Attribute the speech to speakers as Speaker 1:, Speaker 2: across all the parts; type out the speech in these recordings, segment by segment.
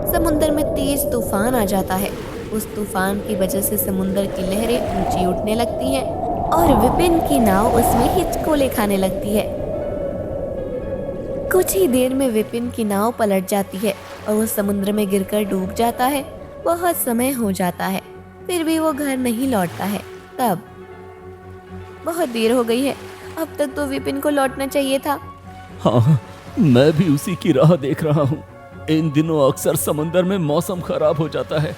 Speaker 1: समुद्र में तेज तूफान आ जाता है। उस तूफान की वजह से समुद्र की लहरें ऊंची उठने लगती हैं और विपिन की नाव उसमें हिचकोले खाने लगती है। कुछ ही देर में विपिन की नाव पलट जाती है और वो समुद्र में गिरकर डूब जाता है। बहुत समय हो जाता है, फिर भी वो घर नहीं लौटता है। तब बहुत देर हो गई है, अब तक तो विपिन को लौटना चाहिए था।
Speaker 2: हाँ, मैं भी उसी की राह देख रहा हूँ। इन दिनों अक्सर समंदर में मौसम खराब हो जाता है,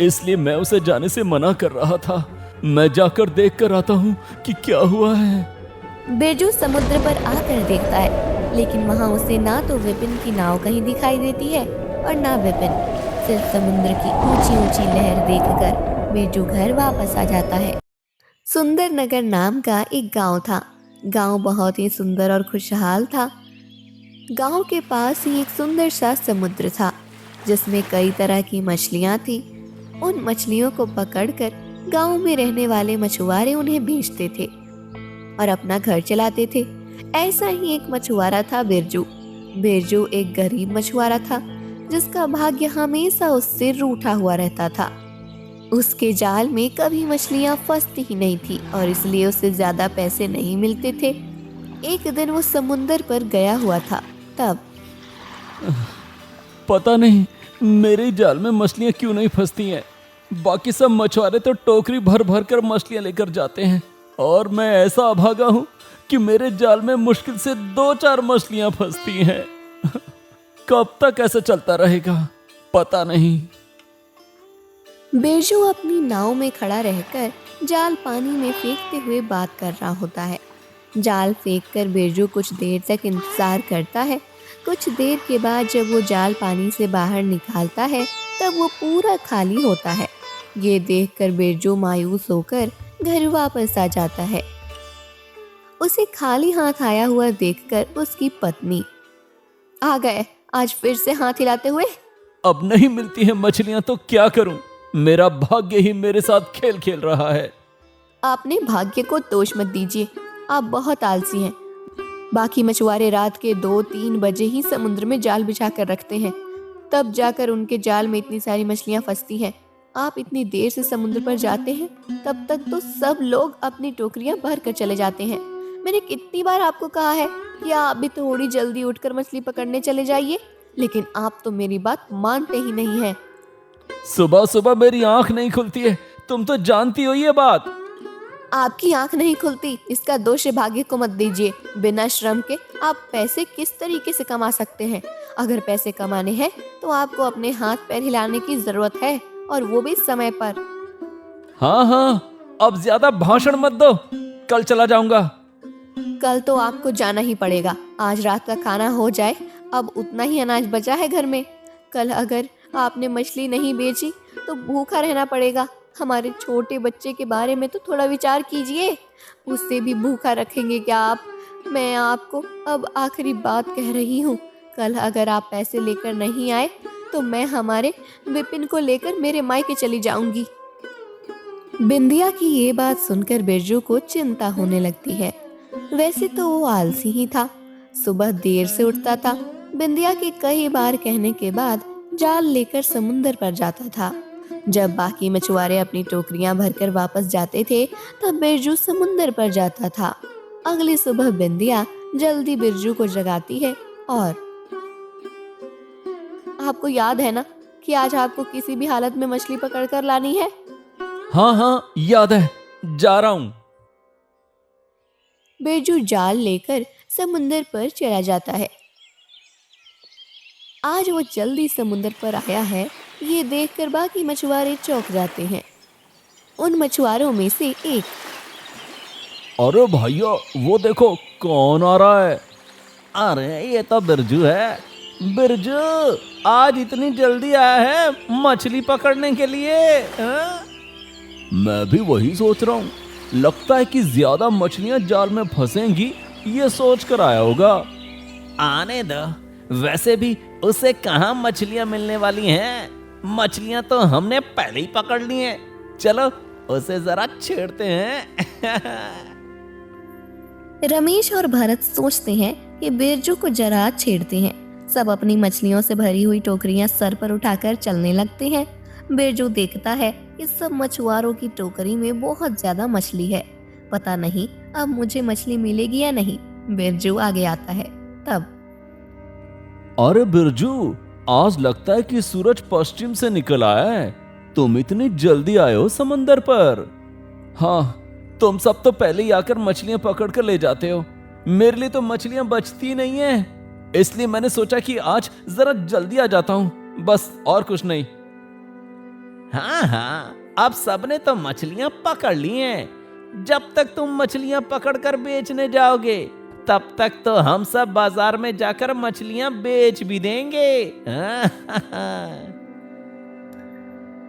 Speaker 2: इसलिए मैं उसे जाने से मना कर रहा था। मैं जाकर देख कर आता हूँ कि क्या हुआ है।
Speaker 1: बिरजू समुद्र पर आकर देखता है, लेकिन वहाँ उसे ना तो विपिन की नाव कहीं दिखाई देती है और ना विपिन। सिर्फ समुद्र की ऊंची ऊंची लहर देखकर बिरजू घर वापस आ जाता है। सुंदर नगर नाम का एक गांव था। गांव बहुत ही सुंदर और खुशहाल था। गांव के पास ही एक सुंदर सा समुद्र था, जिसमें कई तरह की मछलियां थी। उन मछलियों को पकड़कर गांव में रहने वाले मछुआरे उन्हें बेचते थे और अपना घर चलाते थे। ऐसा ही एक मछुआरा था बिरजू। बिरजू एक गरीब मछुआरा था, जिसका भाग्य हमेशा उससे रूठा हुआ रहता था। उसके जाल में कभी मछलियां फंसती ही नहीं थी और इसलिए उसे ज्यादा पैसे नहीं मिलते थे। एक दिन वो समुंदर पर गया हुआ था। तब
Speaker 2: पता नहीं मेरे जाल में मछलियाँ क्यों नहीं फंसती हैं। बाकी सब मछुआरे तो टोकरी भर भर कर मछलियाँ लेकर जाते हैं और मैं ऐसा अभागा हूँ कि मेरे जाल में मुश्किल से 2-4 मछलियाँ फंसती हैं। कब तक ऐसा चलता रहेगा पता नहीं।
Speaker 1: बिरजू अपनी नाव में खड़ा रहकर जाल पानी में फेंकते हुए बात कर रहा होता है। जाल फेंककर बिरजू कुछ देर तक इंतजार करता है। कुछ देर के बाद जब वो जाल पानी से बाहर निकालता है, तब वो पूरा खाली होता है। ये देखकर बिरजू मायूस होकर घर वापस आ जाता है। उसे खाली हाथ आया हुआ देखकर उसकी पत्नी, आ गए आज फिर से हाथ हिलाते हुए।
Speaker 2: अब नहीं मिलती है मछलियाँ तो क्या करूं? मेरा भाग्य ही मेरे साथ खेल खेल रहा है।
Speaker 1: आपने भाग्य को दोष मत दीजिए, आप बहुत आलसी हैं। बाकी मछुआरे रात के 2-3 बजे ही समुद्र में जाल बिछा कर रखते हैं, तब जाकर उनके जाल में इतनी सारी मछलियां फंसती हैं। आप इतनी देर से समुद्र पर जाते हैं, तब तक तो सब लोग अपनी टोकरियां भर कर चले जाते हैं। मैंने कितनी बार आपको कहा है कि आप भी थोड़ी जल्दी उठकर मछली पकड़ने चले जाइए, लेकिन आप तो मेरी बात मानते ही नहीं हैं।
Speaker 2: सुबह सुबह मेरी आंख नहीं खुलती है, तुम तो जानती हो ये बात।
Speaker 1: आपकी आंख नहीं खुलती, इसका दोष भाग्य को मत दीजिए। बिना श्रम के आप पैसे किस तरीके से कमा सकते हैं? अगर पैसे कमाने हैं तो आपको अपने हाथ पैर हिलाने की जरूरत है, और वो भी समय पर।
Speaker 2: हाँ हाँ, अब ज्यादा भाषण मत दो, कल चला जाऊंगा।
Speaker 1: कल तो आपको जाना ही पड़ेगा। आज रात का खाना हो जाए, अब उतना ही अनाज बचा है घर में। कल अगर आपने मछली नहीं बेची तो भूखा रहना पड़ेगा। हमारे छोटे बच्चे के बारे में तो थोड़ा विचार कीजिए, उससे भी भूखा रखेंगे क्या आप? मैं आपको अब आखिरी बात कह रही हूँ, कल अगर आप पैसे लेकर नहीं आए तो मैं हमारे विपिन को लेकर मेरे मायके चली जाऊंगी। बिंदिया की ये बात सुनकर बिरजू को चिंता होने लगती है। वैसे तो वो आलसी ही था, सुबह देर से उठता था। बिंदिया के कई बार कहने के बाद जाल लेकर समुंदर पर जाता था। जब बाकी मछुआरे अपनी टोकरियां भरकर वापस जाते थे, तब बिरजू समुंदर पर जाता था। अगली सुबह बिंदिया जल्दी बिरजू को जगाती है और, आपको याद है ना कि आज आपको किसी भी हालत में मछली पकड़कर लानी है?
Speaker 2: हाँ हाँ याद है, जा रहा हूँ।
Speaker 1: बिरजू जाल लेकर समुंदर पर चला जाता है। आज वो जल्दी समुंदर पर आया है, ये देखकर बाकी मछुआरे चौंक जाते हैं। उन मछुआरों में से एक,
Speaker 2: अरे भैया वो देखो कौन आ रहा है। अरे ये तो बिरजू है। बिरजू आज इतनी जल्दी आया है मछली पकड़ने के लिए? हाँ? मैं भी वही सोच रहा हूँ, लगता है कि ज्यादा मछलियां जाल में फंसेंगी, ये सोच कर आया होगा। आने दो, वैसे भी उसे कहाँ मछलियां मिलने वाली हैं? मछलियां तो हमने पहले ही पकड़ ली हैं। चलो उसे जरा छेड़ते हैं।
Speaker 1: रमेश और भरत सोचते हैं कि बिरजू को जरा छेड़ते हैं। सब अपनी मछलियों से भरी हुई टोकरियां सर पर उठाकर चलने लगते हैं। बिरजू देखता है कि सब मछुआरों की टोकरी में बहुत ज्यादा मछली है। पता नहीं अब मुझे मछली मिलेगी या नहीं। बिरजू आगे आता है। तब
Speaker 2: अरे बिरजू, आज लगता है कि सूरज पश्चिम से निकल आया है। तुम इतनी जल्दी आए हो समंदर पर। हाँ, तुम सब तो पहले ही आकर मछलियां पकड़ कर ले जाते हो। मेरे लिए तो मछलियां बचती नहीं है, इसलिए मैंने सोचा कि आज जरा जल्दी आ जाता हूं, बस और कुछ नहीं। हाँ हाँ, अब सबने तो मछलियां पकड़ ली हैं। जब तक तुम मछलियां पकड़कर बेचने जाओगे तब तक तो हम सब बाजार में जाकर मछलियां बेच भी देंगे।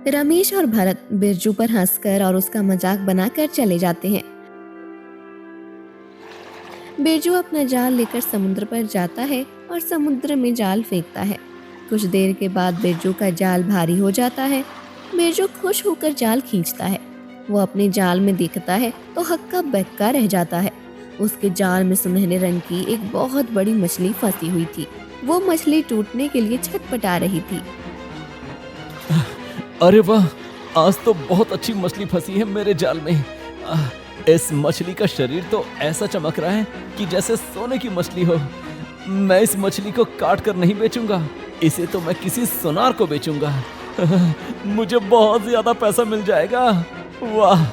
Speaker 1: रमेश और भरत बिरजू पर हंसकर और उसका मजाक बनाकर चले जाते हैं। बिरजू अपना जाल लेकर समुद्र पर जाता है और समुद्र में जाल फेंकता है। कुछ देर के बाद बिरजू का जाल भारी हो जाता है। बिरजू खुश होकर जाल खींचता है। वो अपने जाल में देखता है तो हक्का बक्का रह जाता है। उसके जाल में सुनहरे रंग की एक बहुत बड़ी मछली फंसी हुई थी। वो मछली टूटने के लिए छटपटा रही थी।
Speaker 2: अरे वाह, आज तो बहुत अच्छी मछली फंसी है मेरे जाल में। इस मछली का शरीर तो ऐसा चमक रहा है कि जैसे सोने की मछली हो। मैं इस मछली को काट कर नहीं बेचूंगा, इसे तो मैं किसी सुनार को बेचूंगा। मुझे बहुत ज्यादा पैसा मिल जाएगा। वाह,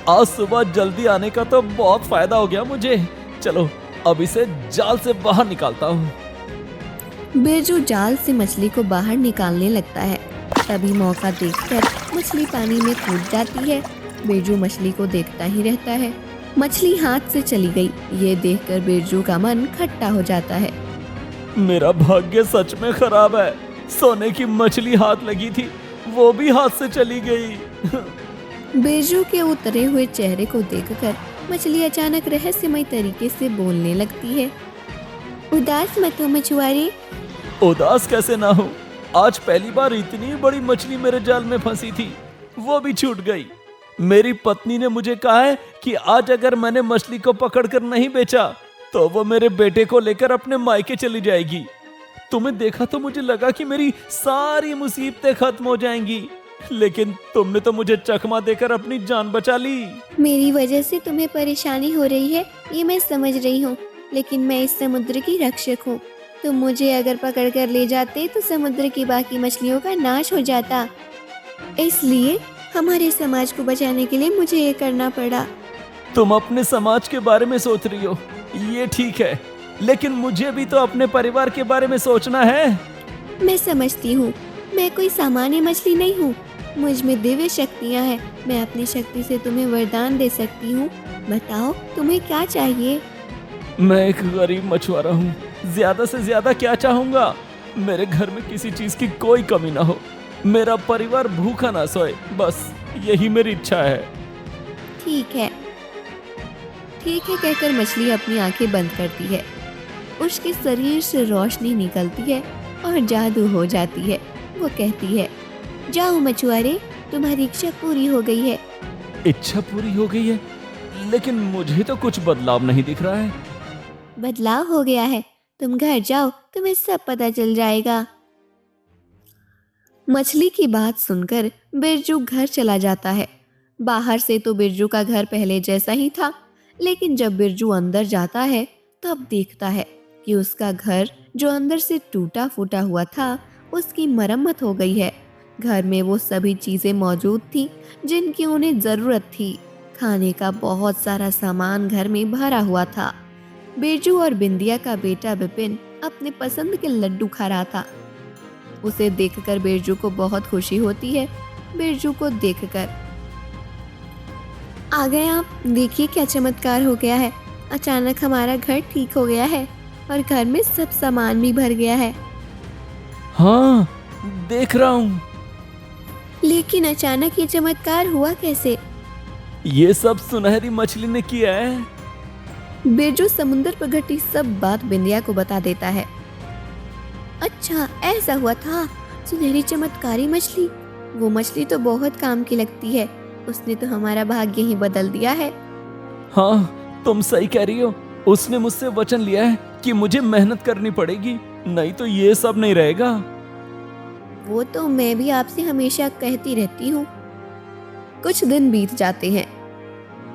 Speaker 2: आज सुबह जल्दी आने का तो बहुत फायदा हो गया मुझे। चलो अब इसे जाल से बाहर निकालता हूँ।
Speaker 1: बिरजू जाल से मछली को बाहर निकालने लगता है। तभी मौका देखकर मछली पानी में कूद जाती है। बिरजू मछली को देखता ही रहता है। मछली हाथ से चली गई। ये देखकर बिरजू का मन खट्टा हो जाता है।
Speaker 2: मेरा भाग्य सच में खराब है। सोने की मछली हाथ लगी थी, वो भी हाथ से चली गई।
Speaker 1: बिरजू के उतरे हुए चेहरे को देखकर मछली अचानक रहस्यमय तरीके से बोलने लगती है। उदास मत हो मछुआरे।
Speaker 2: उदास कैसे ना हो, आज पहली बार इतनी बड़ी मछली मेरे जाल में फंसी थी, वो भी छूट गई। मेरी पत्नी ने मुझे कहा है कि आज अगर मैंने मछली को पकड़कर नहीं बेचा तो वो मेरे बेटे को लेकर अपने मायके चली जाएगी। तुम्हें देखा तो मुझे लगा कि मेरी सारी मुसीबतें खत्म हो जाएंगी, लेकिन तुमने तो मुझे चकमा देकर अपनी जान बचा ली।
Speaker 1: मेरी वजह से तुम्हें परेशानी हो रही है, ये मैं समझ रही हूँ, लेकिन मैं इस समुद्र की रक्षक हूँ। तुम मुझे अगर पकड़ कर ले जाते तो समुद्र की बाकी मछलियों का नाश हो जाता। इसलिए हमारे समाज को बचाने के लिए मुझे ये करना पड़ा।
Speaker 2: तुम अपने समाज के बारे में सोच रही हो, ये ठीक है, लेकिन मुझे भी तो अपने परिवार के बारे में सोचना है।
Speaker 1: मैं समझती हूँ, मैं कोई सामान्य मछली नहीं हूँ। मुझ में दिव्य शक्तियाँ हैं। मैं अपनी शक्ति से तुम्हें वरदान दे सकती हूँ। बताओ तुम्हें क्या चाहिए?
Speaker 2: मैं एक गरीब मछुआरा हूँ, ज्यादा से ज्यादा क्या चाहूंगा? मेरे घर में किसी चीज की कोई कमी ना हो, मेरा परिवार भूखा ना सोए, बस यही मेरी इच्छा है।
Speaker 1: ठीक है, ठीक है कहकर मछली अपनी आंखें बंद करती है। उसके शरीर से रोशनी निकलती है और जादू हो जाती है। वो कहती है, जाओ मछुआरे, तुम्हारी इच्छा पूरी हो गई है।
Speaker 2: इच्छा पूरी हो गई है, लेकिन मुझे तो कुछ बदलाव नहीं दिख रहा है।
Speaker 1: बदलाव हो गया है, तुम घर जाओ, तुम्हें सब पता चल जाएगा। मछली की बात सुनकर बिरजू घर चला जाता है। बाहर से तो बिरजू का घर पहले जैसा ही था, लेकिन जब बिरजू अंदर जाता है तब देखता है कि उसका घर जो अंदर से टूटा फूटा हुआ था, उसकी मरम्मत हो गई है। घर में वो सभी चीजें मौजूद थी जिनकी उन्हें जरूरत थी। खाने का बहुत सारा सामान घर में भरा हुआ था। बिरजू और बिंदिया का बेटा विपिन अपने पसंद के लड्डू खा रहा था। उसे देखकर बिरजू को बहुत खुशी होती है। बिरजू को देखकर, आ गए आप, देखिए क्या चमत्कार हो गया है। अचानक हमारा घर ठीक हो गया है और घर में सब सामान भी भर गया है।
Speaker 2: हाँ, देख रहा हूँ।
Speaker 1: लेकिन अचानक ये चमत्कार हुआ कैसे?
Speaker 2: ये सब सुनहरी मछली ने किया है।
Speaker 1: बिरजू समुद्र पर घटी सब बात बिंदिया को बता देता है। अच्छा, ऐसा हुआ था। सुनहरी चमत्कारी मछली, वो मछली तो बहुत काम की लगती है। उसने तो हमारा भाग्य ही बदल दिया है।
Speaker 2: हाँ, तुम सही कह रही हो। उसने मुझसे वचन लिया है कि मुझे मेहनत करनी पड़ेगी नहीं तो ये सब नहीं रहेगा।
Speaker 1: वो तो मैं भी आपसे हमेशा कहती रहती हूँ। कुछ दिन बीत जाते हैं।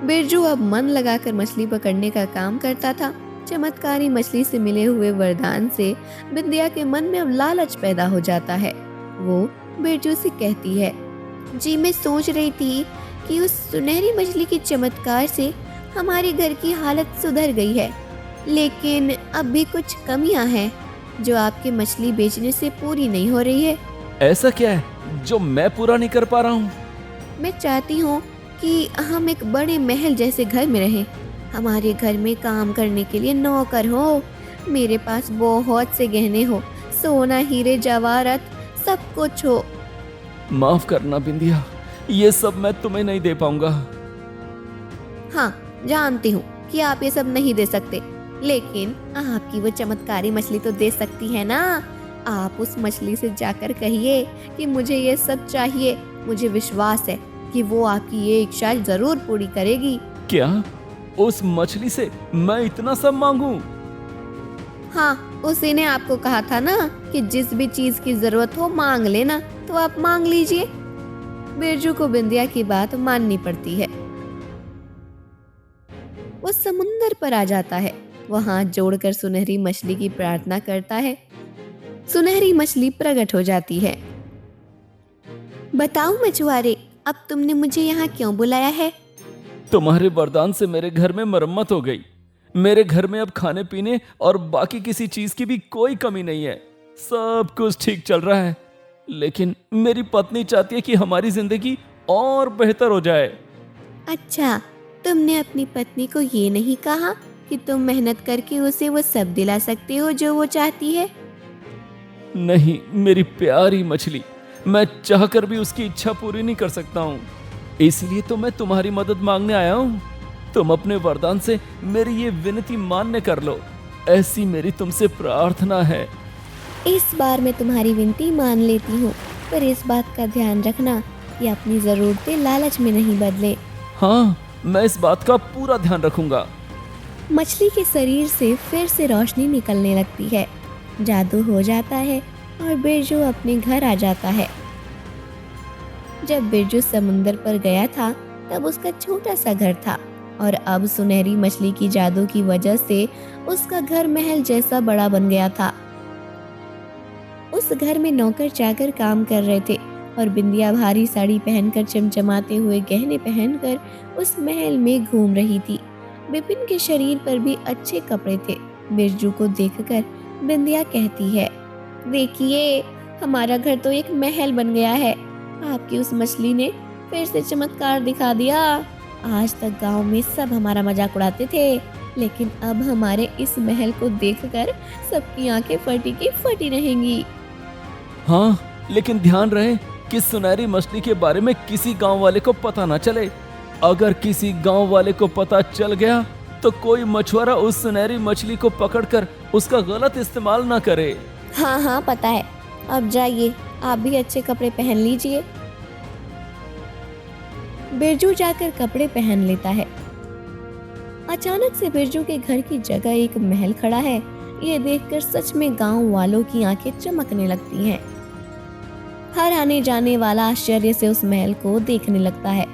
Speaker 1: बिरजू अब मन लगाकर मछली पकड़ने का काम करता था। चमत्कारी मछली से मिले हुए वरदान से बिंदिया के मन में अब लालच पैदा हो जाता है। वो बिरजू से कहती है, जी मैं सोच रही थी कि उस सुनहरी मछली के चमत्कार से हमारे घर की हालत सुधर गई है, लेकिन अब भी कुछ कमियां हैं जो आपके मछली बेचने से पूरी नहीं हो रही है।
Speaker 2: ऐसा क्या है जो मैं पूरा नहीं कर पा रहा हूँ?
Speaker 1: मैं चाहती हूँ कि हम एक बड़े महल जैसे घर में रहें। हमारे घर में काम करने के लिए नौकर हो, मेरे पास बहुत से गहने हो, सोना हीरे जवाहरात सब कुछ हो।
Speaker 2: माफ करना बिंदिया, ये सब मैं तुम्हें नहीं दे पाऊंगा।
Speaker 1: हाँ, जानती हूँ कि आप ये सब नहीं दे सकते, लेकिन आपकी वो चमत्कारी मछली तो दे सकती है ना। आप उस मछली से जाकर कहिए कि मुझे ये सब चाहिए। मुझे विश्वास है कि वो आपकी ये इच्छा जरूर पूरी करेगी।
Speaker 2: क्या उस मछली से मैं इतना सब मांगू?
Speaker 1: हाँ, उसी ने आपको कहा था ना कि जिस भी चीज की जरूरत हो मांग लेना, तो आप मांग लीजिए। बिरजू को बिंदिया की बात माननी पड़ती है। वो समुंदर पर आ जाता है। वो हाथ जोड़कर सुनहरी मछली की प्रार्थना करता है। सुनहरी मछली प्रकट हो जाती है। बताओ मछुआरे, अब तुमने मुझे यहाँ क्यों बुलाया है?
Speaker 2: तुम्हारे वरदान से मेरे घर में मरम्मत हो गई। मेरे घर में अब खाने पीने और बाकी किसी चीज की भी कोई कमी नहीं है। सब कुछ ठीक चल रहा है, लेकिन मेरी पत्नी चाहती है कि हमारी जिंदगी और बेहतर हो जाए।
Speaker 1: अच्छा, तुमने अपनी पत्नी को ये नहीं कहा कि तुम मेहनत करके उसे वो सब दिला सकते हो जो वो चाहती है?
Speaker 2: नहीं मेरी प्यारी मछली, मैं चाहकर भी उसकी इच्छा पूरी नहीं कर सकता हूँ। इसलिए तो मैं तुम्हारी मदद मांगने आया हूँ। तुम अपने वरदान से मेरी ये विनती मान्य कर लो, ऐसी मेरी तुमसे प्रार्थना है।
Speaker 1: इस बार मैं तुम्हारी विनती मान लेती हूँ, पर इस बात का ध्यान रखना कि अपनी जरूरतें लालच में नहीं बदले।
Speaker 2: हाँ, मैं इस बात का पूरा ध्यान रखूंगा।
Speaker 1: मछली के शरीर से फिर से रोशनी निकलने लगती है। जादू हो जाता है और बिरजू अपने घर आ जाता है। जब बिरजू समुंदर पर गया था तब उसका छोटा सा घर था, और अब सुनहरी मछली की जादू की वजह से उसका घर महल जैसा बड़ा बन गया था। उस घर में नौकर चाकर काम कर रहे थे और बिंदिया भारी साड़ी पहनकर चमचमाते हुए गहने पहनकर उस महल में घूम रही थी। विपिन के शरीर पर भी अच्छे कपड़े थे। बिरजू को देखकर बिंदिया कहती है, देखिए हमारा घर तो एक महल बन गया है। आपकी उस मछली ने फिर से चमत्कार दिखा दिया। आज तक गांव में सब हमारा मजाक उड़ाते थे, लेकिन अब हमारे इस महल को देखकर सबकी आंखें फटी की फटी रहेंगी।
Speaker 2: हाँ, लेकिन ध्यान रहे कि सुनहरी मछली के बारे में किसी गांव वाले को पता ना चले। अगर किसी गांव वाले को पता चल गया तो कोई मछुआरा उस सुनहरी मछली को पकड़कर उसका गलत इस्तेमाल ना करे।
Speaker 1: हाँ हाँ पता है। अब जाइए, आप भी अच्छे कपड़े पहन लीजिए। बिरजू जाकर कपड़े पहन लेता है। अचानक से बिरजू के घर की जगह एक महल खड़ा है। ये देखकर सच में गांव वालों की आंखें चमकने लगती हैं। हर आने जाने वाला आश्चर्य से उस महल को देखने लगता है।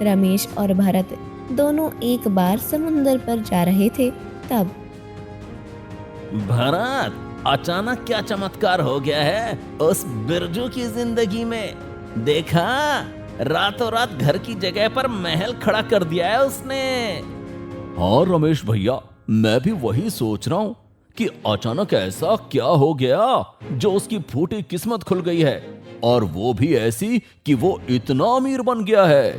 Speaker 1: रमेश और भरत दोनों एक बार समुंदर पर जा रहे थे, तब
Speaker 2: भरत, अचानक क्या चमत्कार हो गया है उस बिरजू की जिंदगी में? देखा, रातों रात घर की जगह पर महल खड़ा कर दिया है उसने। हाँ रमेश भैया, मैं भी वही सोच रहा हूँ कि अचानक ऐसा क्या हो गया जो उसकी फूटी किस्मत खुल गई है, और वो भी ऐसी कि वो इतना अमीर बन गया है।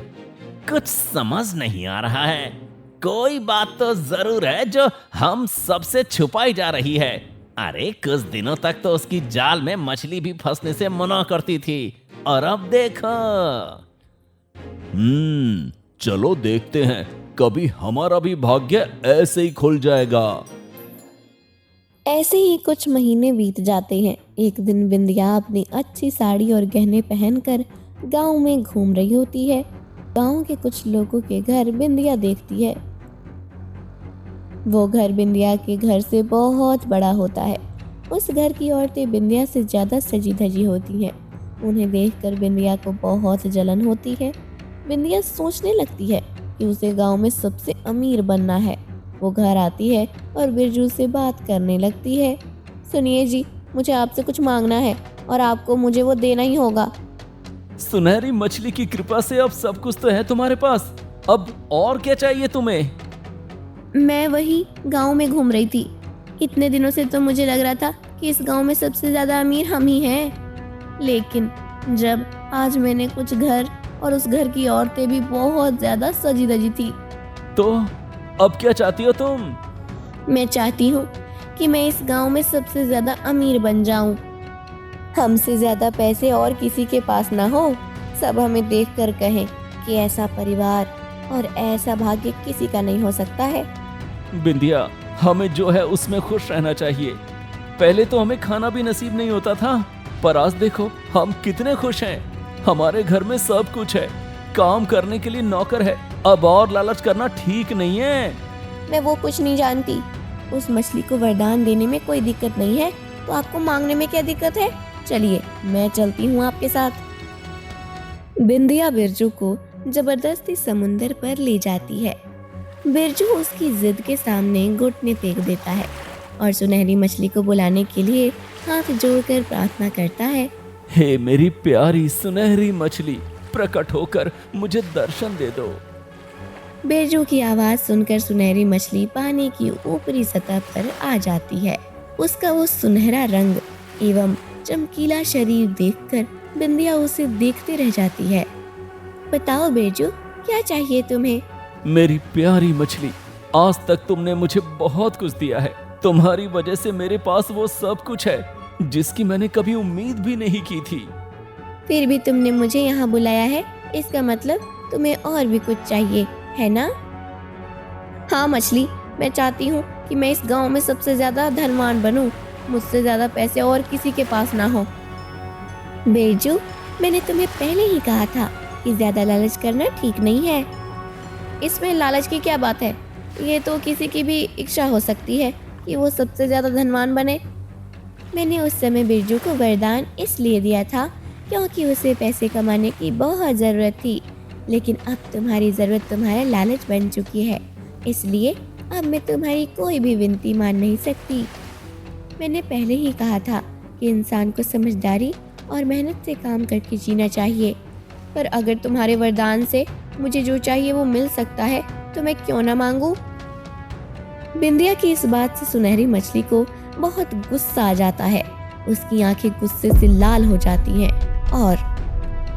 Speaker 2: कुछ समझ नहीं आ रहा है। कोई बात तो जरूर है जो हम सबसे छुपाई जा रही है। अरे कुछ दिनों तक तो उसकी जाल में मछली भी फंसने से मना करती थी, और अब देखो। चलो देखते हैं, कभी हमारा भी भाग्य ऐसे ही खुल जाएगा।
Speaker 1: ऐसे ही कुछ महीने बीत जाते हैं। एक दिन बिंदिया अपनी अच्छी साड़ी और गहने पहनकर गांव में घूम रही होती है। गांव के कुछ लोगों के घर बिंदिया देखती है। वो घर बिंदिया के घर से बहुत बड़ा होता है। उस घर की औरतें बिंदिया से ज़्यादा सजी धजी होती हैं। उन्हें देखकर बिंदिया को बहुत जलन होती है। बिंदिया सोचने लगती है कि उसे गांव में सबसे अमीर बनना है। वो घर आती है और बिरजू से बात करने लगती है। सुनिए जी, मुझे आपसे कुछ मांगना है और आपको मुझे वो देना ही होगा।
Speaker 2: सुनहरी मछली की कृपा से अब सब कुछ तो है तुम्हारे पास, अब और क्या चाहिए तुम्हें?
Speaker 1: मैं वही गांव में घूम रही थी। इतने दिनों से तो मुझे लग रहा था कि इस गांव में सबसे ज़्यादा अमीर हम ही हैं। लेकिन जब आज मैंने कुछ घर और उस घर की औरतें भी बहुत ज़्यादा सजी धजी थी।
Speaker 2: तो अब क्या चाहती हो तुम?
Speaker 1: मैं चाहती हूँ कि मैं इस गांव में सबसे ज़्यादा अमीर बन जाऊं। हमसे ज़्यादा पैसे और किसी के पास ना हो। सब हमें देखकर कहें कि ऐसा परिवार और ऐसा भाग्य किसी का नहीं हो सकता है।
Speaker 2: बिंदिया, हमें जो है उसमें खुश रहना चाहिए। पहले तो हमें खाना भी नसीब नहीं होता था, पर आज देखो हम कितने खुश हैं। हमारे घर में सब कुछ है, काम करने के लिए नौकर है। अब और लालच करना ठीक नहीं है।
Speaker 1: मैं वो कुछ नहीं जानती। उस मछली को वरदान देने में कोई दिक्कत नहीं है, तो आपको मांगने में क्या दिक्कत है? चलिए, मैं चलती हूँ आपके साथ। बिंदिया बिरजू को जबरदस्ती समुंदर पर ले जाती है। बिरजू उसकी जिद के सामने घुटने टेक देता है और सुनहरी मछली को बुलाने के लिए हाथ जोड़कर प्रार्थना करता है।
Speaker 2: हे मेरी प्यारी सुनहरी मछली, प्रकट होकर मुझे दर्शन दे दो।
Speaker 1: बिरजू की आवाज सुनकर सुनहरी मछली पानी की ऊपरी सतह पर आ जाती है। उसका वो सुनहरा रंग एवं चमकीला शरीर देखकर बिंदिया उसे देखते रह जाती है। बताओ बिरजू, क्या चाहिए तुम्हें?
Speaker 2: मेरी प्यारी मछली, आज तक तुमने मुझे बहुत कुछ दिया है। तुम्हारी वजह से मेरे पास वो सब कुछ है जिसकी मैंने कभी उम्मीद भी नहीं की थी।
Speaker 1: फिर भी तुमने मुझे यहाँ बुलाया है, इसका मतलब तुम्हें और भी कुछ चाहिए, है ना? हाँ मछली, मैं चाहती हूँ कि मैं इस गांव में सबसे ज्यादा धनवान बनूं। मुझसे ज्यादा पैसे और किसी के पास ना हो। बिरजू, मैंने तुम्हें पहले ही कहा था कि ज्यादा लालच करना ठीक नहीं है। इसमें लालच की क्या बात है? ये तो किसी की भी इच्छा हो सकती है कि वो सबसे ज्यादा धनवान बने। मैंने उस समय बिरजू को वरदान इसलिए दिया था क्योंकि उसे पैसे कमाने की बहुत ज़रूरत थी। लेकिन अब तुम्हारी ज़रूरत तुम्हारा लालच बन चुकी है, इसलिए अब मैं तुम्हारी कोई भी विनती मान नहीं सकती। मैंने पहले ही कहा था कि इंसान को समझदारी और मेहनत से काम करके जीना चाहिए। पर अगर तुम्हारे वरदान से मुझे जो चाहिए वो मिल सकता है तो मैं क्यों ना मांगूं? बिंदिया की इस बात से सुनहरी मछली को बहुत गुस्सा आ जाता है। उसकी आंखें गुस्से से लाल हो जाती हैं और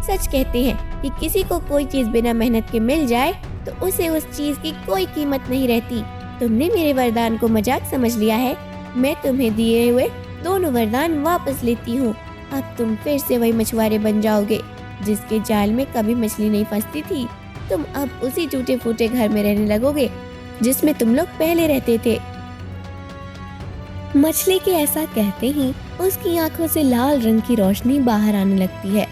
Speaker 1: सच कहते हैं कि किसी को कोई चीज बिना मेहनत के मिल जाए तो उसे उस चीज की कोई कीमत नहीं रहती। तुमने मेरे वरदान को मजाक समझ लिया है। मैं तुम्हें दिए हुए दोनों वरदान वापस लेती हूँ। अब तुम फिर से वही मछुआरे बन जाओगे जिसके जाल में कभी मछली नहीं फंसती थी। तुम अब उसी टूटे फूटे घर में रहने लगोगे जिसमें तुम लोग पहले रहते थे। मछली के ऐसा कहते ही उसकी आंखों से लाल रंग की रोशनी बाहर आने लगती है।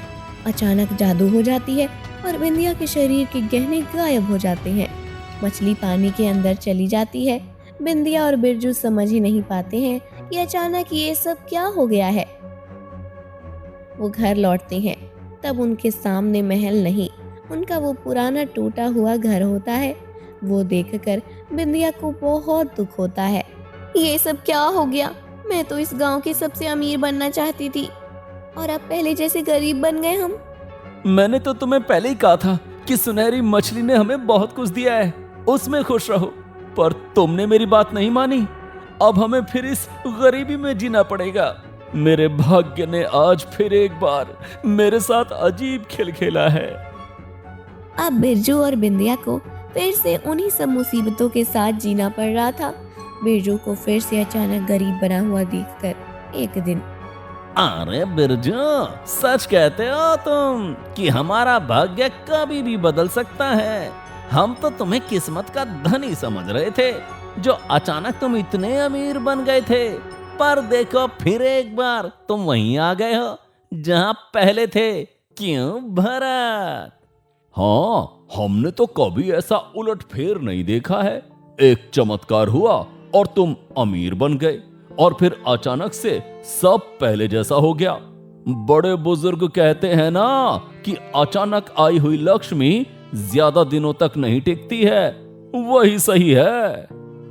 Speaker 1: अचानक जादू हो जाती है और बिंदिया के शरीर के गहने गायब हो जाते हैं। मछली पानी के अंदर चली जाती है। बिंदिया और बिरजू समझ ही नहीं पाते हैं कि अचानक ये सब क्या हो गया है। वो घर लौटते हैं, तब उनके सामने महल नहीं, उनका वो पुराना टूटा हुआ घर होता है। वो देखकर बिंदिया को बहुत दुख होता है। ये सब क्या हो गया? मैं तो इस गांव की सबसे अमीर बनना चाहती थी और अब पहले जैसे गरीब बन गए हम।
Speaker 2: मैंने तो तुम्हें पहले ही कहा था कि सुनहरी मछली ने हमें बहुत कुछ दिया है, उसमें खुश रहो, पर तुमने मेरी बात नहीं मानी। अब हमें फिर इस गरीबी में जीना पड़ेगा। मेरे भाग्य ने आज फिर एक बार मेरे साथ अजीब खेल खेला है।
Speaker 1: अब बिरजू और बिंदिया को फिर से उन्हीं सब मुसीबतों के साथ जीना पड़ रहा था। बिरजू को फिर से अचानक गरीब बना हुआ देखकर एक दिन,
Speaker 2: अरे बिरजू, सच कहते हो तुम कि हमारा भाग्य कभी भी बदल सकता है। हम तो तुम्हें किस्मत का धनी समझ रहे थे जो अचानक तुम इतने अमीर बन गए थे, पर देखो फिर एक बार तुम वहीं आ गए हो जहां पहले थे। क्यों भरत? हाँ, हमने तो कभी ऐसा उलट फेर नहीं देखा है। एक चमत्कार हुआ और तुम अमीर बन गए और फिर अचानक से सब पहले जैसा हो गया। बड़े बुजुर्ग कहते हैं ना कि अचानक आई हुई लक्ष्मी ज्यादा दिनों तक नहीं टिकती है। वही सही है।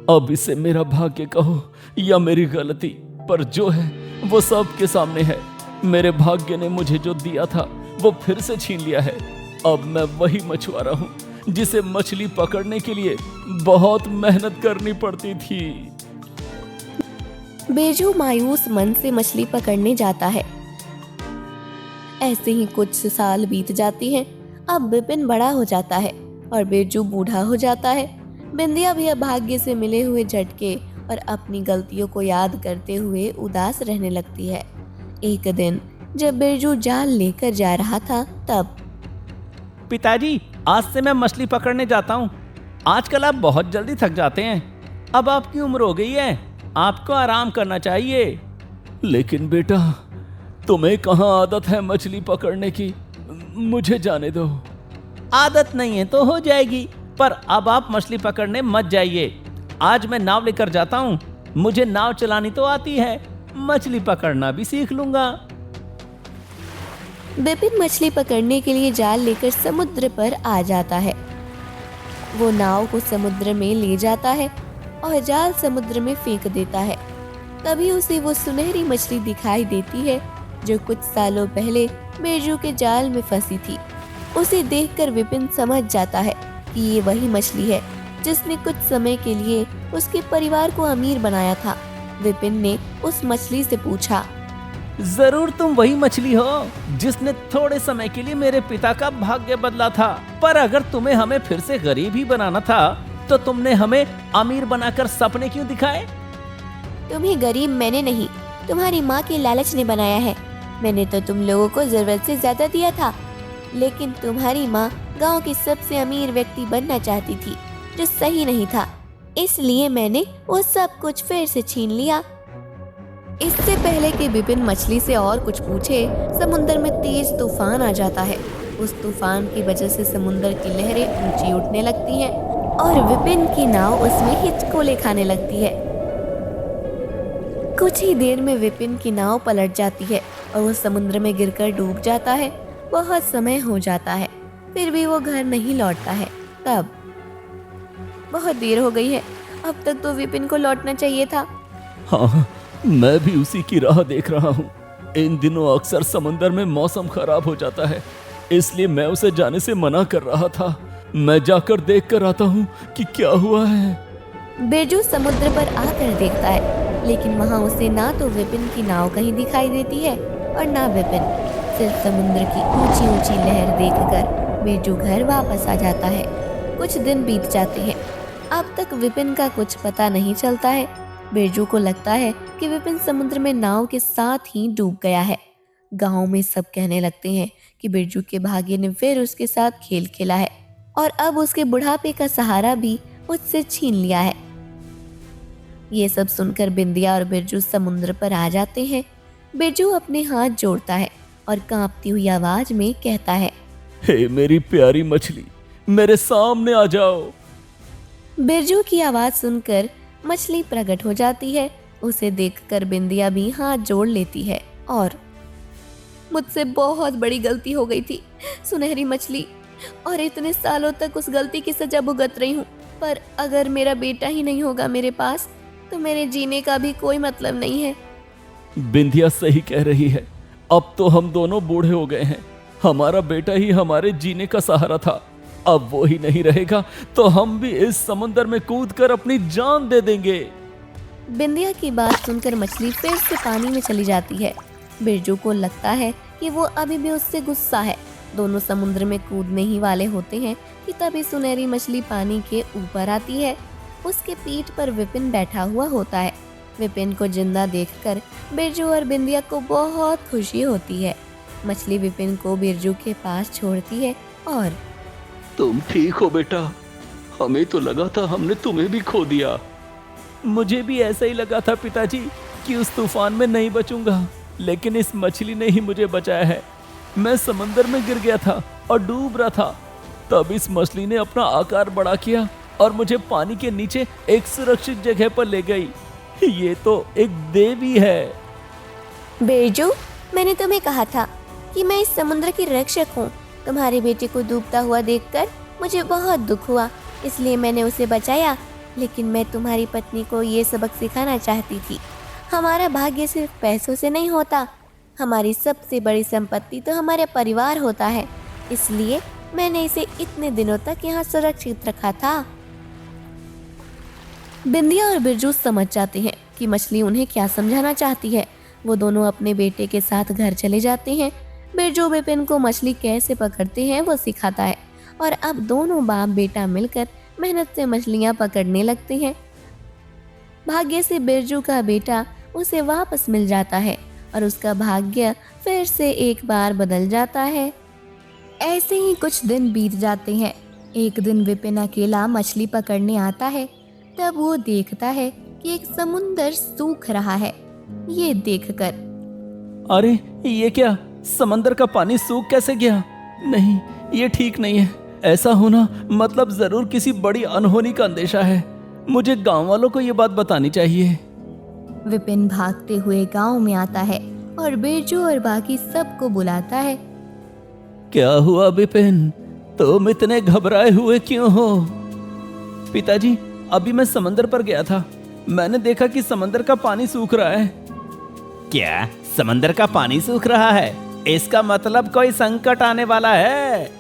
Speaker 2: अब इसे मेरा भाग्य कहो या मेरी गलती, पर जो है वो सबके सामने है। मेरे भाग्य ने मुझे जो दिया था वो फिर से छीन लिया है। अब मैं वही मछुआरा हूँ जिसे मछली पकड़ने के लिए बहुत मेहनत करनी पड़ती थी।
Speaker 1: बिरजू मायूस मन से मछली पकड़ने जाता है। ऐसे ही कुछ साल बीत जाती हैं। अब विपिन बड़ा हो जाता है और बिरजू बूढ़ा हो जाता है। बिंदिया भी अब भाग्य से मिले हुए झटके और अपनी गलतियों को याद करते हुए उदास रहने लगती है। एक दिन जब बिरजू जाल लेकर जा रहा था तब
Speaker 2: पिताजी, आज से मैं मछली पकड़ने जाता हूँ। आजकल आप बहुत जल्दी थक जाते हैं। अब आपकी उम्र हो गई है, आपको आराम करना चाहिए। लेकिन बेटा, तुम्हें कहाँ आदत है मछली पकड़ने की? मुझे जाने दो। आदत नहीं है तो हो जाएगी, पर अब आप मछली पकड़ने मत जाइए। आज मैं नाव लेकर जाता हूँ। मुझे नाव चलानी तो आती है, मछली पकड़ना भी सीख लूंगा।
Speaker 1: विपिन मछली पकड़ने के लिए जाल लेकर समुद्र पर आ जाता है। वो नाव को समुद्र में ले जाता है और जाल समुद्र में फेंक देता है। तभी उसे वो सुनहरी मछली दिखाई देती है जो कुछ सालों पहले बिरजू के जाल में फंसी थी। उसे देखकर विपिन समझ जाता है कि ये वही मछली है जिसने कुछ समय के लिए उसके परिवार को अमीर बनाया था। विपिन ने उस मछली से पूछा,
Speaker 2: जरूर तुम वही मछली हो जिसने थोड़े समय के लिए मेरे पिता का भाग्य बदला था। पर अगर तुम्हें हमें फिर से गरीब ही बनाना था तो तुमने हमें अमीर बनाकर सपने क्यों दिखाए?
Speaker 1: तुम्हें गरीब मैंने नहीं, तुम्हारी माँ के लालच ने बनाया है। मैंने तो तुम लोगों को जरूरत से ज्यादा दिया था, लेकिन तुम्हारी माँ गांव की सबसे अमीर व्यक्ति बनना चाहती थी, जो सही नहीं था। इसलिए मैंने वो सब कुछ फिर से छीन लिया। इससे पहले कि विपिन मछली से और कुछ पूछे, समुद्र में तेज तूफान आ जाता है। उस तूफान की वजह से समुद्र की लहरें ऊंची उठने लगती हैं और विपिन की नाव उसमें हिचकोले खाने लगती है। कुछ ही देर में विपिन की नाव पलट जाती है और वो समुद्र में गिरकर डूब जाता है। बहुत समय हो जाता है, फिर भी वो घर नहीं लौटता है। तब बहुत देर हो गई है, अब तक तो विपिन को लौटना चाहिए था।
Speaker 2: हाँ, मैं भी उसी की राह देख रहा हूँ। इन दिनों अक्सर समंदर में मौसम खराब हो जाता है, इसलिए मैं उसे जाने से मना कर रहा था। मैं जाकर देख कर आता हूँ कि क्या हुआ है।
Speaker 1: बिरजू समुद्र पर आकर देखता है, लेकिन वहाँ उसे ना तो विपिन की नाव कहीं दिखाई देती है और ना विपिन। सिर्फ समुद्र की ऊंची ऊंची लहर देखकर बिरजू घर वापस आ जाता है। कुछ दिन बीत जाते हैं, अब तक विपिन का कुछ पता नहीं चलता है। बिरजू को लगता है कि विपिन समुद्र में नाव के साथ ही डूब गया है। गांव में सब कहने लगते हैं कि बिरजू के भाग्य ने फिर उसके साथ खेल खेला है और अब उसके बुढ़ापे का सहारा भी उससे छीन लिया है। ये सब सुनकर बिंदिया और बिरजू समुद्र पर आ जाते हैं। बिरजू अपने हाथ जोड़ता है और कांपती हुई आवाज में कहता है,
Speaker 2: हे मेरी प्यारी मछली, मेरे सामने आ जाओ।
Speaker 1: बिरजू की आवाज सुनकर मछली प्रकट हो जाती है। उसे देखकर बिंदिया भी हाथ जोड़ लेती है और मुझसे बहुत बड़ी गलती हो गई थी सुनहरी मछली, और इतने सालों तक उस गलती की सजा भुगत रही हूँ। पर अगर मेरा बेटा ही नहीं होगा मेरे पास, तो मेरे जीने का भी कोई मतलब नहीं है।
Speaker 2: बिंदिया सही कह रही है। अब तो हम दोनों बूढ़े हो गए हैं। हमारा बेटा ही हमारे जीने का सहारा था। अब वो ही नहीं रहेगा तो हम भी इस समुद्र में कूदकर अपनी जान दे देंगे।
Speaker 1: बिंदिया की बात सुनकर मछली फिर से पानी में चली जाती है। बिरजू को लगता है कि वो अभी भी उससे गुस्सा है। दोनों समुद्र में कूदने ही वाले होते हैं कि तभी सुनहरी मछली पानी के ऊपर आती है। उसके पीठ पर विपिन बैठा हुआ होता है। विपिन को जिंदा देखकर बिरजू और बिंदिया को बहुत खुशी होती है। मछली विपिन को बिरजू के पास छोड़ती है और
Speaker 2: तुम ठीक हो बेटा? हमें तो लगा था हमने तुम्हें भी खो दिया। मुझे भी ऐसा ही लगा था पिताजी कि उस तूफान में नहीं बचूंगा, लेकिन इस मछली ने ही मुझे बचाया है। मैं समंदर में गिर गया था और डूब रहा था। तब इस मछली ने अपना आकार बड़ा किया और मुझे पानी के नीचे एक सुरक्षित जगह पर ले गई। ये तो एक देवी है।
Speaker 1: बिरजू, मैंने तुम्हें कहा था कि मैं इस समुद्र की रक्षक हूँ। तुम्हारे बेटे को डूबता हुआ देखकर मुझे बहुत दुख हुआ, इसलिए मैंने उसे बचाया। लेकिन मैं तुम्हारी पत्नी को ये सबक सिखाना चाहती थी। हमारा भाग्य सिर्फ पैसों से नहीं होता, हमारी सबसे बड़ी संपत्ति तो हमारा परिवार होता है। इसलिए मैंने इसे इतने दिनों तक यहाँ सुरक्षित रखा था। बिंदिया और बिरजू समझ जाते हैं कि मछली उन्हें क्या समझाना चाहती है। वो दोनों अपने बेटे के साथ घर चले जाते हैं। बिरजू विपिन को मछली कैसे पकड़ते हैं वो सिखाता है और अब दोनों बाप बेटा मिलकर मेहनत से मछलियां पकड़ने लगते हैं। भाग्य से बिरजू का बेटा उसे वापस मिल जाता है और उसका भाग्य फिर से एक बार बदल जाता है। ऐसे ही कुछ दिन बीत जाते हैं। एक दिन विपिन अकेला मछली पकड़ने आता है। तब वो देखता है कि एक समुंदर सूख रहा है। ये देखकर,
Speaker 2: अरे ये क्या, समंदर का पानी सूख कैसे गया? नहीं, ये ठीक नहीं है। ऐसा होना मतलब जरूर किसी बड़ी अनहोनी का अंदेशा है। मुझे गांव वालों को ये बात बतानी चाहिए।
Speaker 1: विपिन भागते हुए गांव में आता है और बिरजू और बाकी सबको बुलाता है।
Speaker 2: क्या हुआ विपिन, तुम इतने घबराए हुए क्यों हो? पिताजी, अभी मैं समंदर पर गया था। मैंने देखा कि समंदर का पानी सूख रहा है। क्या, समंदर का पानी सूख रहा है? इसका मतलब कोई संकट आने वाला है।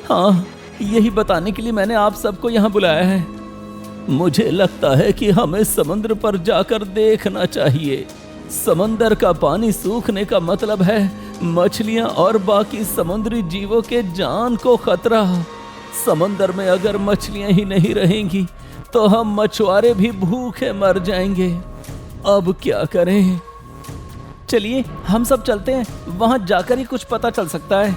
Speaker 2: हाँ, यही बताने के लिए मैंने आप सबको यहाँ बुलाया है। मुझे लगता है कि हमें समुद्र पर जाकर देखना चाहिए। समंदर का पानी सूखने का मतलब है मछलियाँ और बाकी समुद्री जीवों के जान को खतरा। समंदर में अगर मछलियाँ ही नहीं रहेंगी तो हम मछुआरे भी भूखे मर जाएंगे। अब क्या करें? चलिए हम सब चलते हैं, वहां जाकर ही कुछ पता चल सकता है।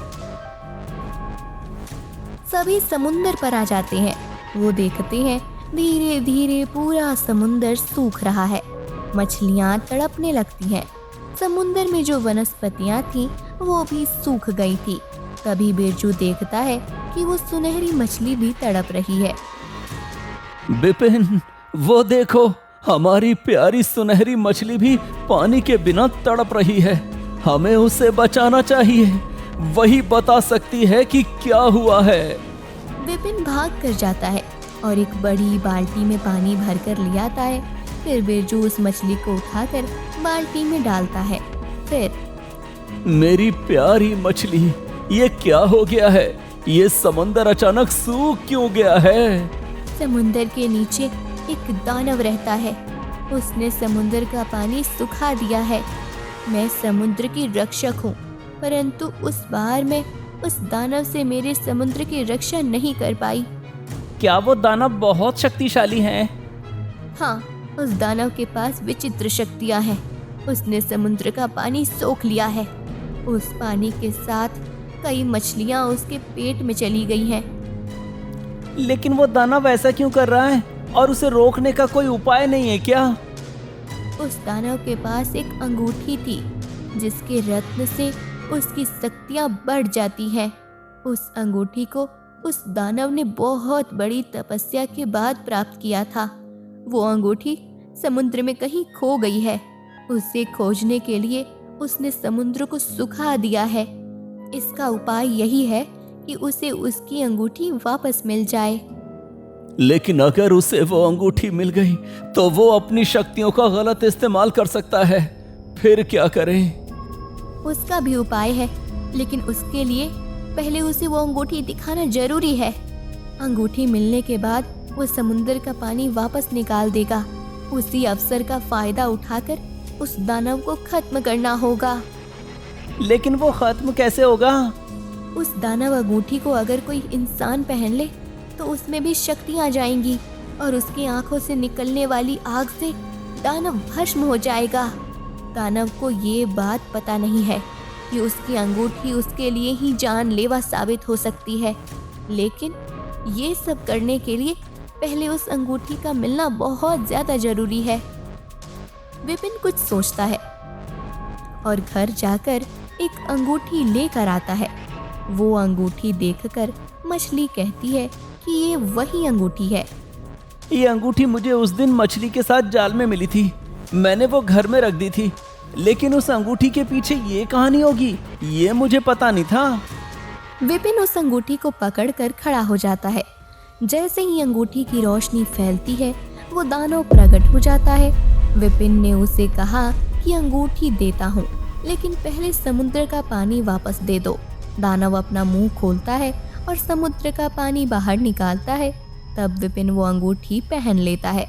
Speaker 1: सभी समुंदर पर आ जाते हैं। वो देखते हैं धीरे धीरे पूरा समुंदर सूख रहा है। मछलियाँ तड़पने लगती हैं। समुंदर में जो वनस्पतियाँ थीं वो भी सूख गई थी। तभी बिरजू देखता है कि वो सुनहरी मछली भी तड़प रही है।
Speaker 2: विपिन, वो देखो, हमारी प्यारी सुनहरी मछली भी पानी के बिना तड़प रही है। हमें उसे बचाना चाहिए। वही बता सकती है कि क्या हुआ है।
Speaker 1: विपिन भाग कर जाता है और एक बड़ी बाल्टी में पानी भरकर ले आता है। फिर बिरजू उस मछली को उठाकर बाल्टी में डालता है। फिर,
Speaker 2: मेरी प्यारी मछली, ये क्या हो गया है? ये समंदर अचानक सूख क्यों गया है?
Speaker 1: समुंदर के नीचे एक दानव रहता है। उसने समुंदर का पानी सुखा दिया है। मैं समुद्र की रक्षक हूँ, परंतु उस बार मैं उस दानव से मेरे समुद्र की रक्षा नहीं कर पाई।
Speaker 2: क्या वो दानव बहुत शक्तिशाली है?
Speaker 1: हाँ, उस दानव के पास विचित्र शक्तियाँ हैं। उसने समुद्र का पानी सोख लिया है। उस पानी के साथ कई मछलियाँ उसके पेट में चली गई हैं।
Speaker 2: लेकिन वो दानव ऐसा क्यों कर रहा है और उसे रोकने का कोई उपाय नहीं है क्या?
Speaker 1: उस दानव के पास एक अंगूठी थी जिसके रत्न से उसकी शक्तियाँ बढ़ जाती हैं। उस अंगूठी को उस दानव ने बहुत बड़ी तपस्या के बाद प्राप्त किया था। वो अंगूठी समुद्र में कहीं खो गई है। उसे खोजने के लिए उसने समुद्र को सुखा दिया है। इसका उपाय यही है कि उसे उसकी अंगूठी वापस मिल जाए।
Speaker 2: लेकिन अगर उसे वो अंगूठी मिल गई तो वो अपनी शक्तियों का गलत इस्तेमाल कर सकता है। फिर क्या करें?
Speaker 1: उसका भी उपाय है, लेकिन उसके लिए पहले उसे वो अंगूठी दिखाना जरूरी है। अंगूठी मिलने के बाद वो समुद्र का पानी वापस निकाल देगा। उसी अवसर का फायदा उठाकर उस दानव को खत्म करना होगा।
Speaker 2: लेकिन वो खत्म कैसे होगा?
Speaker 1: उस दानव अंगूठी को अगर कोई इंसान पहन ले तो उसमें भी शक्ति आ जाएंगी और उसकी आंखों से निकलने वाली आग से दानव भस्म हो जाएगा। दानव को ये बात पता नहीं है कि उसकी अंगूठी उसके लिए ही जानलेवा साबित हो सकती है। लेकिन ये सब करने के लिए पहले उस अंगूठी का मिलना बहुत ज्यादा जरूरी है। विपिन कुछ सोचता है और घर जाकर एक अंगूठी लेकर आता है। वो अंगूठी देखकर मछली कहती है कि ये वही अंगूठी है।
Speaker 2: ये अंगूठी मुझे उस दिन मछली के साथ जाल में मिली थी। मैंने वो घर में रख दी थी, लेकिन उस अंगूठी के पीछे ये कहानी होगी, ये मुझे पता नहीं था।
Speaker 1: विपिन उस अंगूठी को पकड़कर खड़ा हो जाता है। जैसे ही अंगूठी की रोशनी फैलती है, वो दानव प्रकट हो जाता है। विपिन ने उसे कहा कि अंगूठी देता हूँ, लेकिन पहले समुद्र का पानी वापस दे दो। दानव अपना मुंह खोलता है और समुद्र का पानी बाहर निकालता है। तब विपिन वो अंगूठी पहन लेता है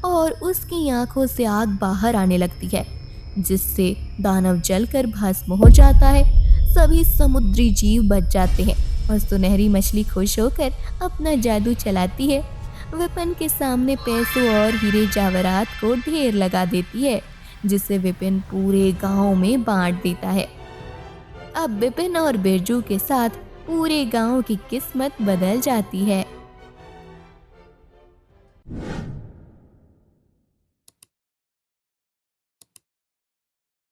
Speaker 1: और उसकी आंखों से आग बाहर आने लगती है, जिससे दानव जलकर भस्म हो जाता है। सभी समुद्री जीव बच जाते हैं और सुनहरी मछली खुश होकर अपना जादू चलाती है। विपिन के सामने पैसों और हीरे जवाहरात को ढेर लगा देती है, जिसे विपिन पूरे गांव में बांट देता है। अब विपिन और बिरजू के साथ पूरे गांव की किस्मत बदल जाती है।